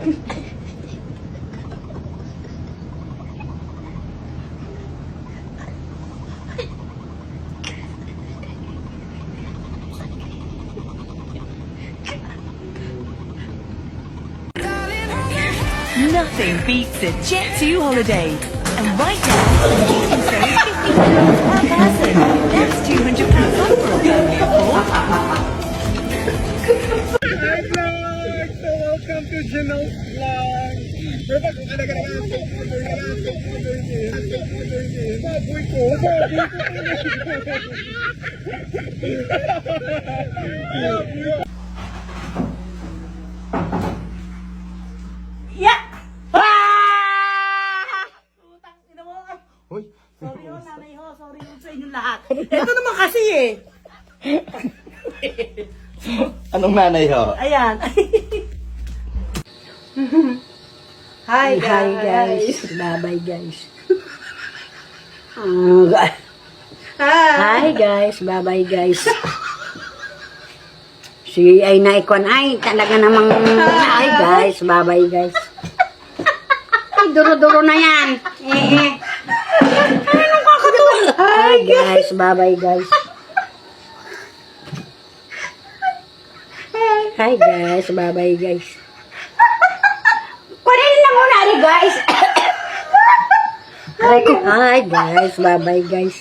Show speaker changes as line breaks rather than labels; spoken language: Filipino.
Nothing beats a Jet2 holiday. And right now, you can save £50 per person. That's £200 off for a family of four.
Hi vlog! So welcome to Janelle's vlog. Pero kung alaga-alaga sa baboy ko.
Yeah! Utang, ina mo.
Hoy!
Sorry ho, nanay ho. Sorry ho sa inyong lahat. Ito naman kasi eh.
Anong nanay ho?
Ayan. Hi guys.
Bye-bye guys.
Hi.
Hi guys. Bye-bye guys. Si ay naikon ay talaga namang hi guys. Bye-bye guys. Ay duro-duro na yan.
Anong kakatuwa?
Hi guys. Bye-bye guys. Hi guys. Bye-bye guys. Kunin na muna rin guys. Hi guys. Bye-bye guys.